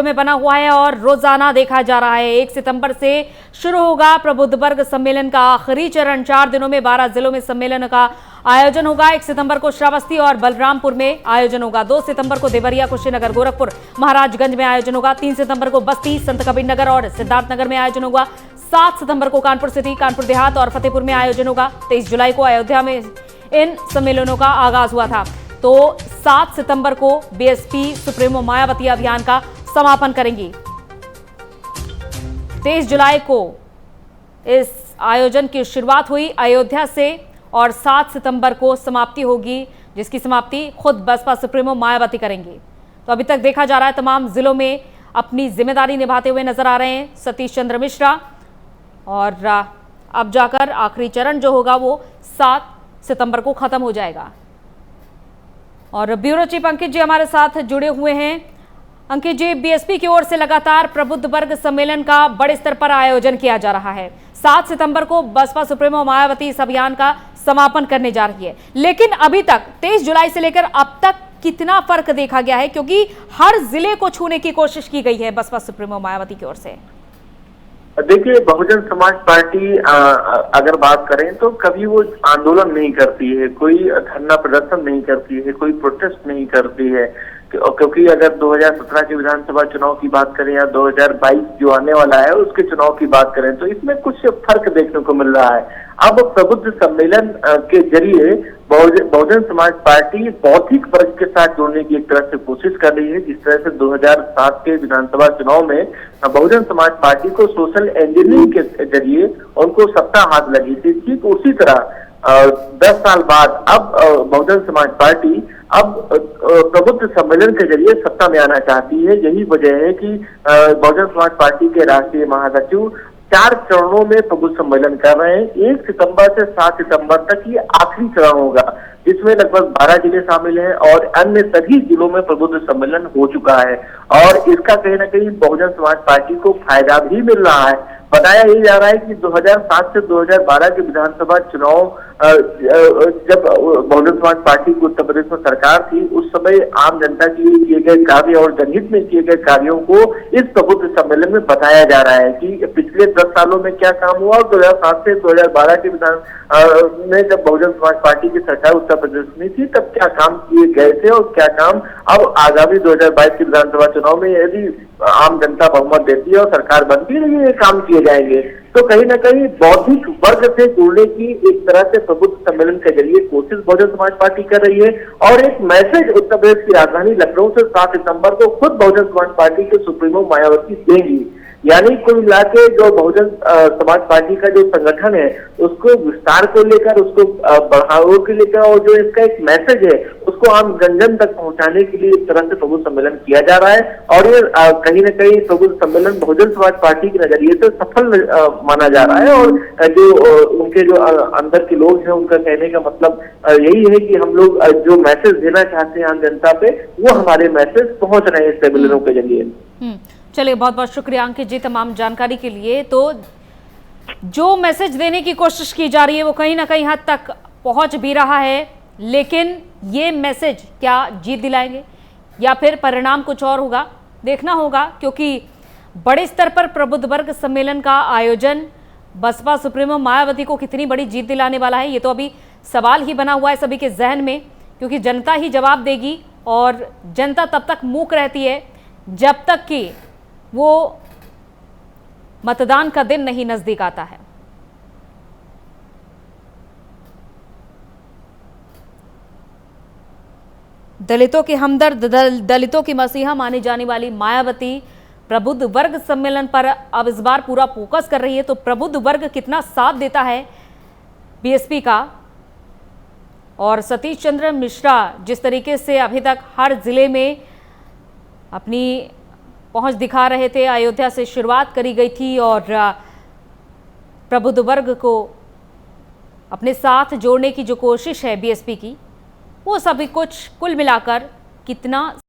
में बना हुआ है और रोजाना देखा जा रहा है। 1 सितंबर से शुरू होगा प्रबुद्ध वर्ग सम्मेलन का आखिरी चरण। 4 दिनों में 12 जिलों में सम्मेलन का आयोजन होगा। 1 सितंबर को श्रावस्ती और बलरामपुर में आयोजन होगा। 2 सितंबर को देवरिया, कुशीनगर, गोरखपुर, महाराजगंज में आयोजन होगा। 3 सितंबर को बस्ती, संत कबीर नगर और सिद्धार्थनगर में आयोजन होगा। 7 सितंबर को कानपुर सिटी, कानपुर देहात और फतेहपुर में आयोजन होगा। 23 जुलाई को अयोध्या में इन सम्मेलनों का आगाज हुआ था। तो 7 सितंबर को बीएसपी सुप्रीमो मायावती अभियान का समापन करेंगी। 23 जुलाई को इस आयोजन की शुरुआत हुई अयोध्या से और 7 सितंबर को समाप्ति होगी, जिसकी समाप्ति खुद बसपा सुप्रीमो मायावती करेंगी। तो अभी तक देखा जा रहा है तमाम जिलों में अपनी जिम्मेदारी निभाते हुए नजर आ रहे हैं सतीश चंद्र मिश्रा, और अब जाकर आखिरी चरण जो होगा वो 7 सितंबर को खत्म हो जाएगा। और ब्यूरो चीफ अंकित जी हमारे साथ जुड़े हुए हैं। अंकित जी, बीएसपी की ओर से लगातार प्रबुद्ध वर्ग सम्मेलन का बड़े स्तर पर आयोजन किया जा रहा है। 7 सितंबर को बसपा सुप्रीमो मायावती इस अभियान का समापन करने जा रही है, लेकिन अभी तक 23 जुलाई से लेकर अब तक कितना फर्क देखा गया है, क्योंकि हर जिले को छूने की कोशिश की गई है बसपा सुप्रीमो मायावती की ओर से? देखिए, बहुजन समाज पार्टी अगर बात करें तो कभी वो आंदोलन नहीं करती है, कोई धरना प्रदर्शन नहीं करती है, कोई प्रोटेस्ट नहीं करती है, क्योंकि अगर 2017 के विधानसभा चुनाव की बात करें या 2022 जो आने वाला है उसके चुनाव की बात करें तो इसमें कुछ फर्क देखने को मिल रहा है। अब प्रबुद्ध सम्मेलन के जरिए बहुजन समाज पार्टी बौद्धिक वर्ग के साथ जुड़ने की एक तरह से कोशिश कर रही है। जिस तरह से 2007 के विधानसभा चुनाव में बहुजन समाज पार्टी को सोशल इंजीनियरिंग के जरिए उनको सत्ता हाथ लगी थी, ठीक उसी तरह 10 साल बाद अब बहुजन समाज पार्टी अब प्रबुद्ध सम्मेलन के जरिए सत्ता में आना चाहती है। यही वजह है कि बहुजन समाज पार्टी के राष्ट्रीय महासचिव 4 चरणों में प्रबुद्ध सम्मेलन कर रहे हैं। 1 सितंबर से 7 सितंबर तक ये आखिरी चरण होगा, जिसमें लगभग 12 जिले शामिल हैं और अन्य सभी जिलों में प्रबुद्ध सम्मेलन हो चुका है। और इसका कहीं ना कहीं बहुजन समाज पार्टी को फायदा भी मिल रहा है। बताया ही जा रहा है कि 2007 से 2012 के विधानसभा चुनाव जब बहुजन समाज पार्टी की उत्तर प्रदेश में सरकार थी, उस समय आम जनता के लिए किए गए कार्य और जनहित में किए गए कार्यों को इस प्रबुद्ध सम्मेलन में बताया जा रहा है कि पिछले 10 सालों में क्या काम हुआ और 2007 से 2012 के विधान में जब बहुजन समाज पार्टी की सरकार उत्तर प्रदेश में थी तब क्या काम किए गए थे और क्या काम अब आगामी 2022 के विधानसभा चुनाव में यदि आम जनता बहुमत देती है और सरकार बनती है, ये काम किए जाएंगे। तो कहीं ना कहीं बौद्धिक वर्ग से जुड़ने की एक तरह से प्रबुद्ध सम्मेलन के जरिए कोशिश बहुजन समाज पार्टी कर रही है और एक मैसेज उत्तर प्रदेश की राजधानी लखनऊ से 7 सितंबर को खुद बहुजन समाज पार्टी के सुप्रीमो मायावती देंगी। यानी कुल मिला के जो बहुजन समाज पार्टी का जो संगठन है उसको विस्तार को लेकर, उसको बढ़ावा को लेकर और जो इसका एक मैसेज है उसको आम जन तक पहुंचाने के लिए एक तरह से प्रबुद्ध सम्मेलन किया जा रहा है। और ये कहीं न कहीं प्रबुद्ध सम्मेलन बहुजन समाज पार्टी के नजरिए से सफल माना जा रहा है। और जो उनके जो अंदर के लोग हैं उनका कहने का मतलब यही है कि हम लोग जो मैसेज देना चाहते हैं आम जनता पे, वो हमारे मैसेज पहुंच रहे हैं सम्मेलनों के जरिए। चलिए, बहुत बहुत शुक्रिया अंकित जी तमाम जानकारी के लिए। तो जो मैसेज देने की कोशिश की जा रही है वो कहीं ना कहीं हद तक पहुंच भी रहा है, लेकिन ये मैसेज क्या जीत दिलाएंगे या फिर परिणाम कुछ और होगा, देखना होगा। क्योंकि बड़े स्तर पर प्रबुद्ध वर्ग सम्मेलन का आयोजन बसपा सुप्रीमो मायावती को कितनी बड़ी जीत दिलाने वाला है, ये तो अभी सवाल ही बना हुआ है सभी के जहन में, क्योंकि जनता ही जवाब देगी और जनता तब तक मूक रहती है जब तक कि वो मतदान का दिन नहीं नजदीक आता है। दलितों की हमदर्द, दलितों की मसीहा मानी जाने वाली मायावती प्रबुद्ध वर्ग सम्मेलन पर अब इस बार पूरा फोकस कर रही है। तो प्रबुद्ध वर्ग कितना साथ देता है बीएसपी का, और सतीश चंद्र मिश्रा जिस तरीके से अभी तक हर जिले में अपनी पहुंच दिखा रहे थे, अयोध्या से शुरुआत करी गई थी और प्रबुद्ध वर्ग को अपने साथ जोड़ने की जो कोशिश है बीएसपी की, वो सभी कुछ कुल मिलाकर कितना